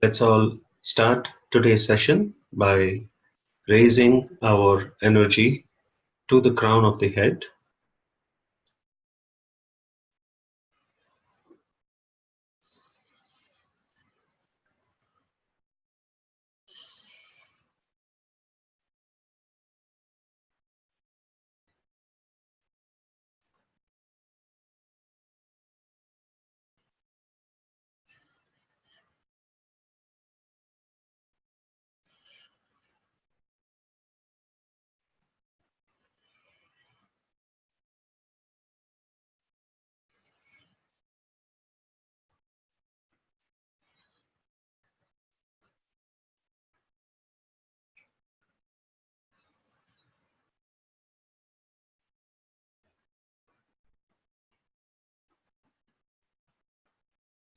Let's all start today's session by raising our energy to the crown of the head.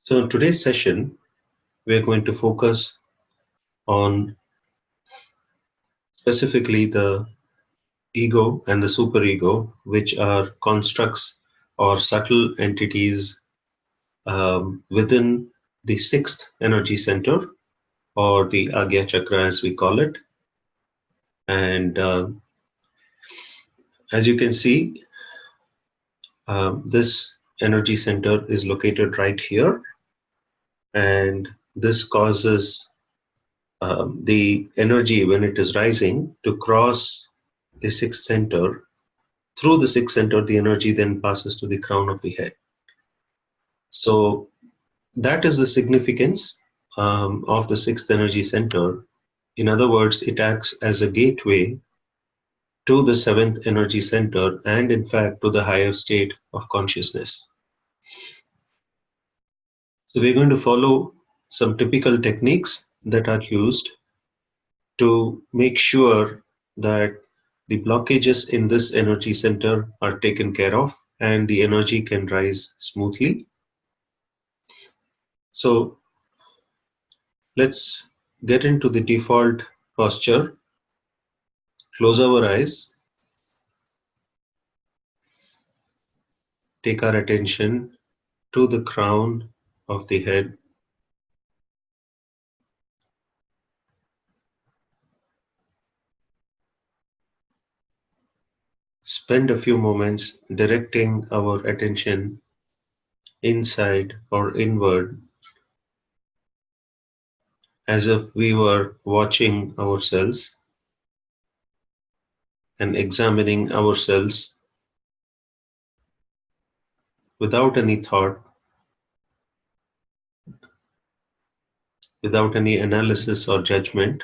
So, in today's session, we're going to focus on specifically the ego and the superego, which are constructs or subtle entities within the sixth energy center, or the Agnya Chakra as we call it. And as you can see, this energy center is located right here, and this causes the energy when it is rising to cross the sixth center. Through the sixth center, the energy then passes to the crown of the head. So that is the significance of the sixth energy center. In other words, it acts as a gateway to the seventh energy center and, in fact, to the higher state of consciousness. So we're going to follow some typical techniques that are used to make sure that the blockages in this energy center are taken care of and the energy can rise smoothly. So let's get into the default posture. Close our eyes, take our attention to the crown of the head. Spend a few moments directing our attention inside or inward, as if we were watching ourselves and examining ourselves without any thought, without any analysis or judgment.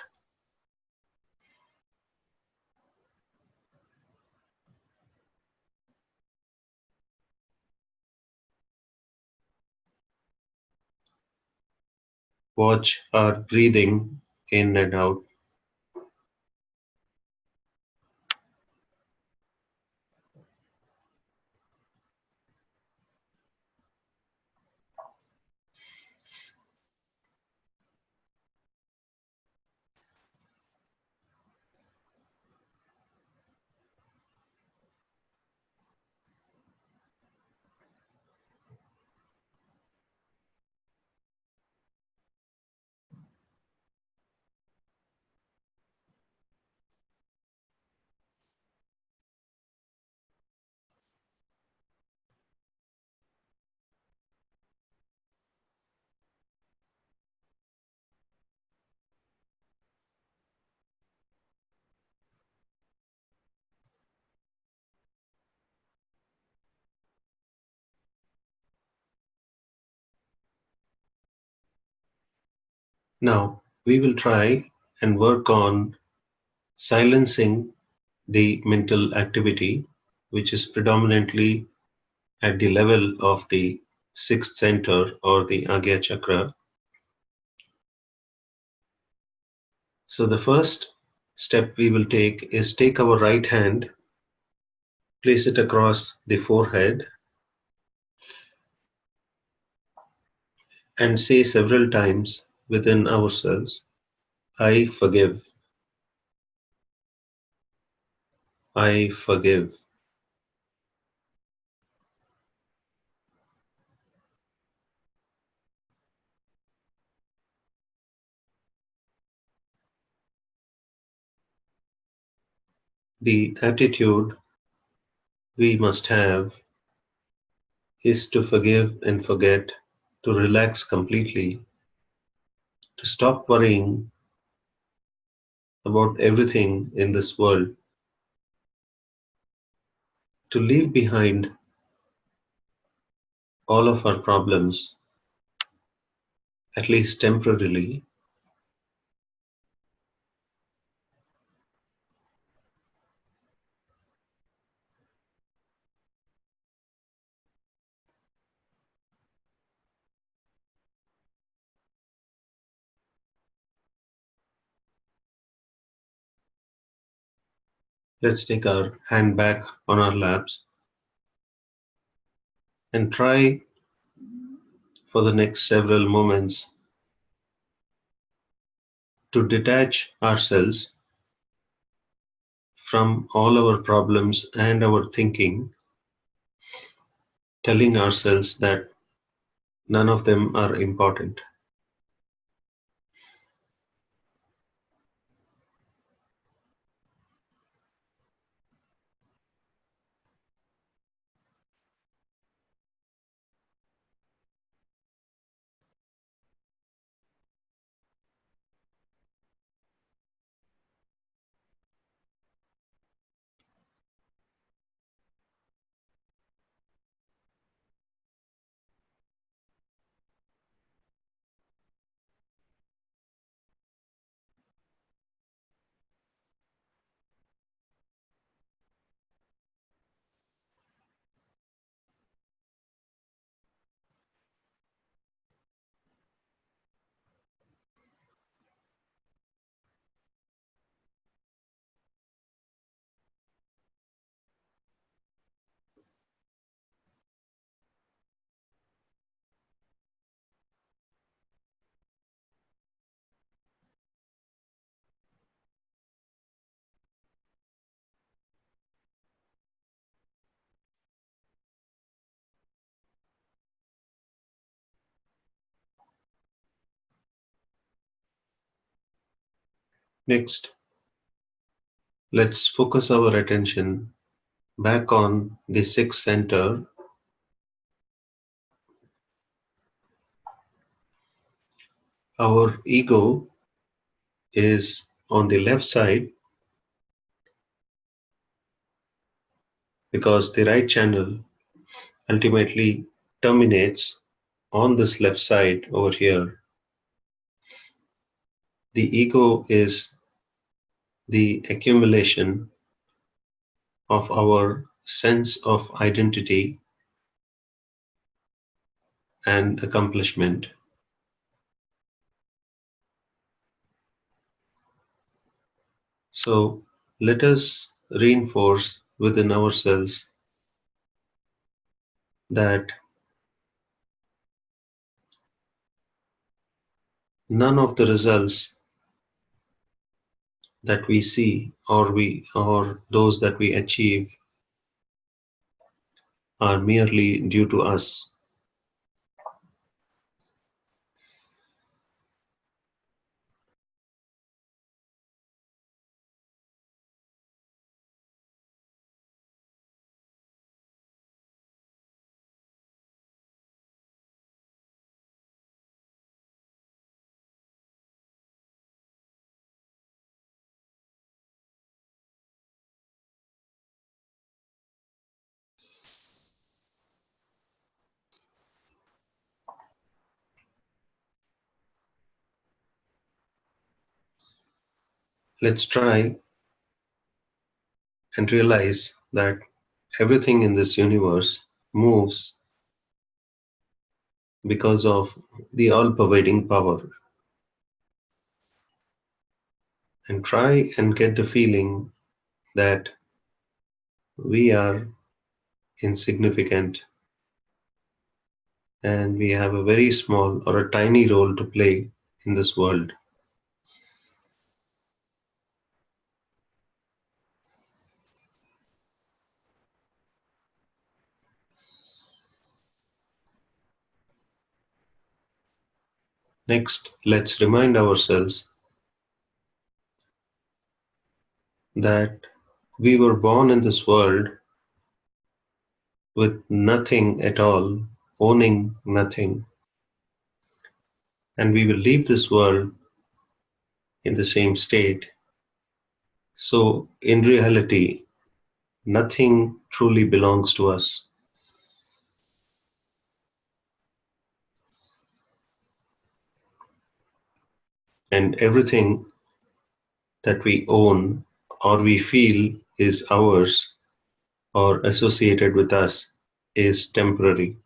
Watch our breathing in and out. Now, we will try and work on silencing the mental activity, which is predominantly at the level of the sixth center or the Agya Chakra. So the first step we will take is take our right hand, place it across the forehead, and say several times within ourselves, I forgive, I forgive. The attitude we must have is to forgive and forget, to relax completely, to stop worrying about everything in this world, to leave behind all of our problems, at least temporarily. Let's take our hand back on our laps and try for the next several moments to detach ourselves from all our problems and our thinking, telling ourselves that none of them are important. Next, let's focus our attention back on the sixth center. Our ego is on the left side because the right channel ultimately terminates on this left side over here. The ego is the accumulation of our sense of identity and accomplishment. So let us reinforce within ourselves that none of the results that we see or those that we achieve are merely due to us. Let's try and realize that everything in this universe moves because of the all pervading power, and try and get the feeling that we are insignificant and we have a very small or a tiny role to play in this world. Next, let's remind ourselves that We were born in this world with nothing at all, owning nothing, and we will leave this world in the same state. So, in reality, nothing truly belongs to us, and everything that we own or we feel is ours or associated with us is temporary.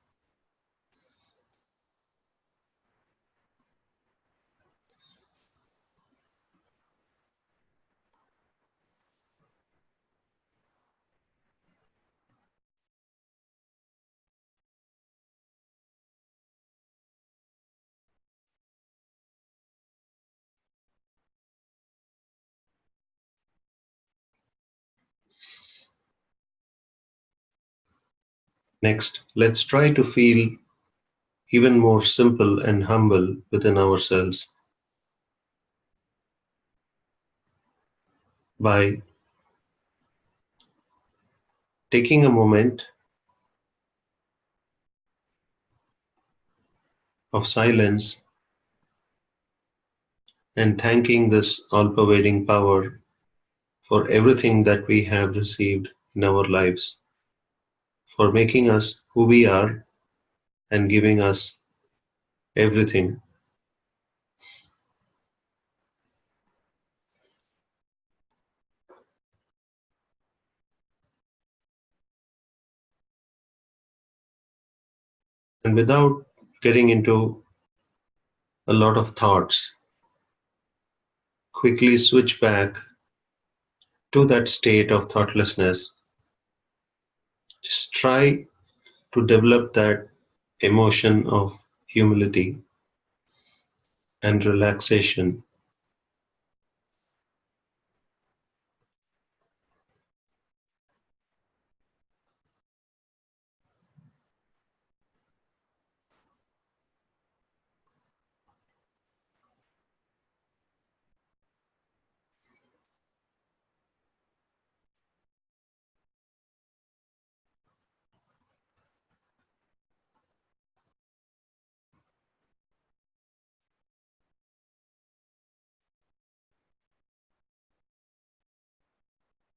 Next, let's try to feel even more simple and humble within ourselves by taking a moment of silence and thanking this all pervading power for everything that we have received in our lives, for making us who we are and giving us everything. And without getting into a lot of thoughts, quickly switch back to that state of thoughtlessness. Just try to develop that emotion of humility and relaxation.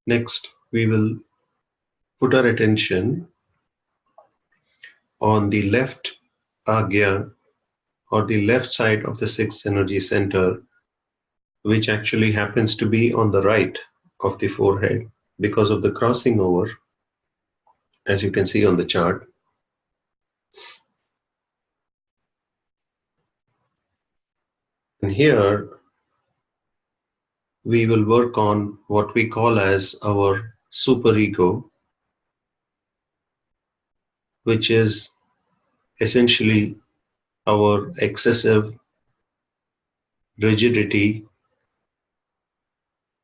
Next, we will put our attention on the left Agnya or the left side of the sixth energy center, which actually happens to be on the right of the forehead because of the crossing over, as you can see on the chart. And here we will work on what we call as our superego, which is essentially our excessive rigidity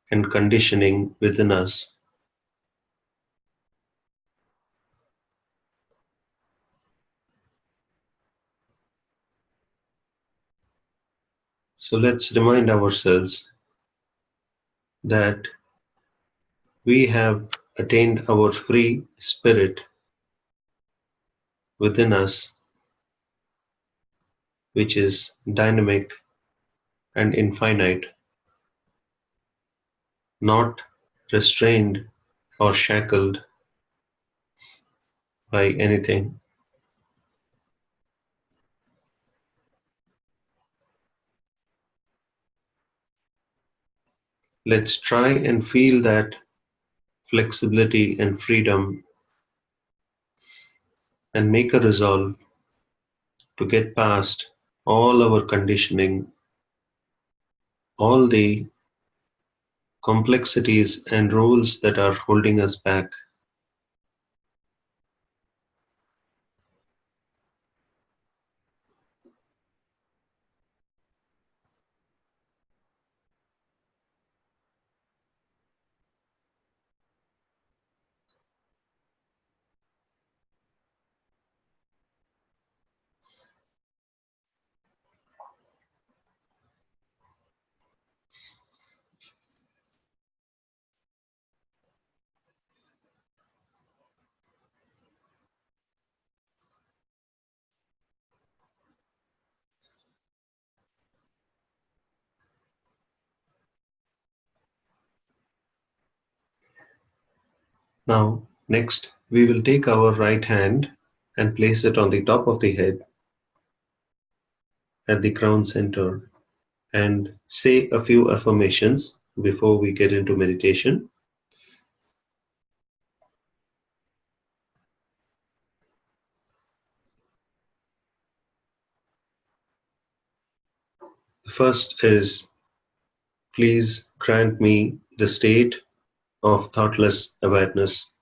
and conditioning within us. So let's remind ourselves that we have attained our free spirit within us, which is dynamic and infinite, not restrained or shackled by anything. Let's try and feel that flexibility and freedom and make a resolve to get past all our conditioning, all the complexities and rules that are holding us back. Now, next, we will take our right hand and place it on the top of the head at the crown center and say a few affirmations before we get into meditation. The first is, please grant me the state of thoughtless awareness.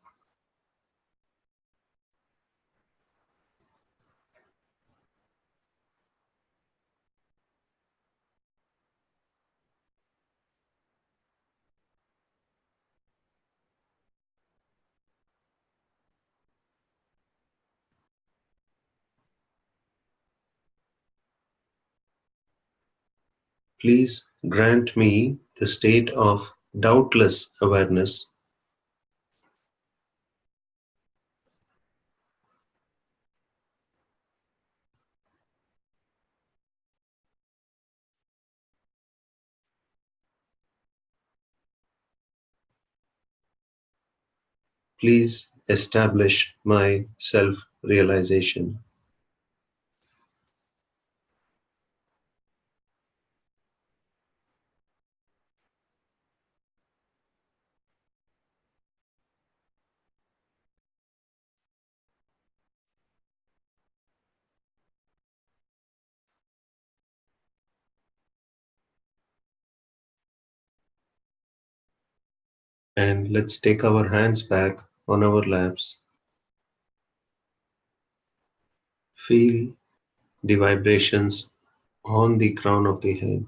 Please grant me the state of doubtless awareness. Please establish my self-realization. And let's take our hands back on our laps. Feel the vibrations on the crown of the head.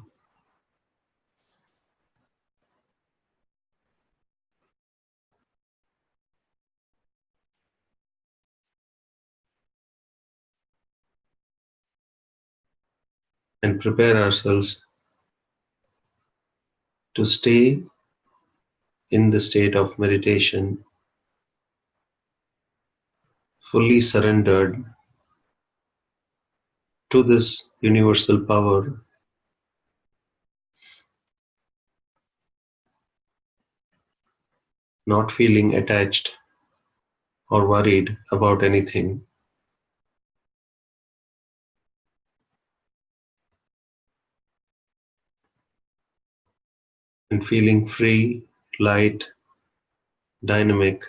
And prepare ourselves to stay in the state of meditation, fully surrendered to this universal power, not feeling attached or worried about anything, and feeling free, light, dynamic.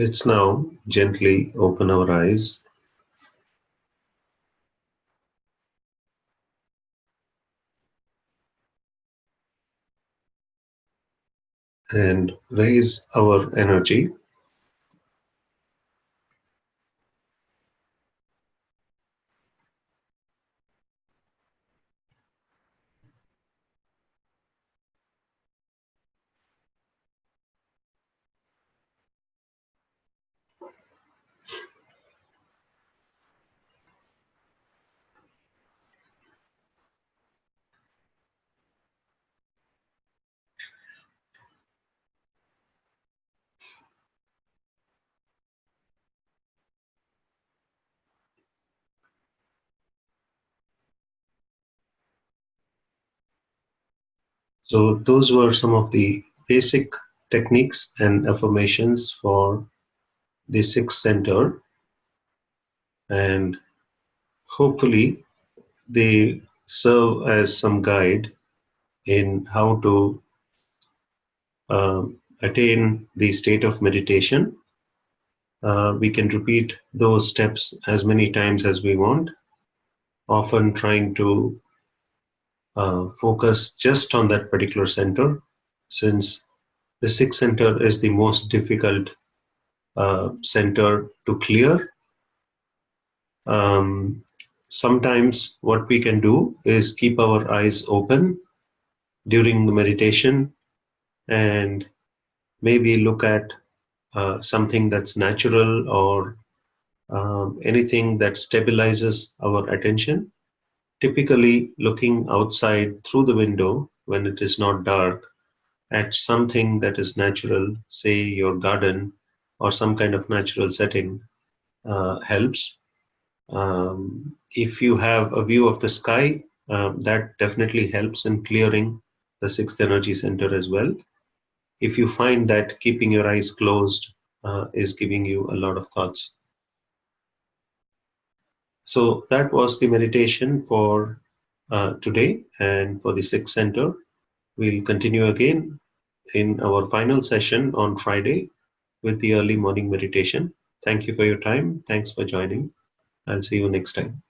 Let's now gently open our eyes and raise our energy. So, those were some of the basic techniques and affirmations for the sixth center, and hopefully, they serve as some guide in how to attain the state of meditation. We can repeat those steps as many times as we want, often trying to focus just on that particular center, since the sixth center is the most difficult center to clear. Um, Sometimes, what we can do is keep our eyes open during the meditation and maybe look at something that's natural or anything that stabilizes our attention. Typically, looking outside through the window when it is not dark at something that is natural, say your garden or some kind of natural setting, helps. If you have a view of the sky, that definitely helps in clearing the sixth energy center as well. If you find that keeping your eyes closed is giving you a lot of thoughts. So that was the meditation for today and for the sixth center. We'll continue again in our final session on Friday with the early morning meditation. Thank you for your time. Thanks for joining. I'll see you next time.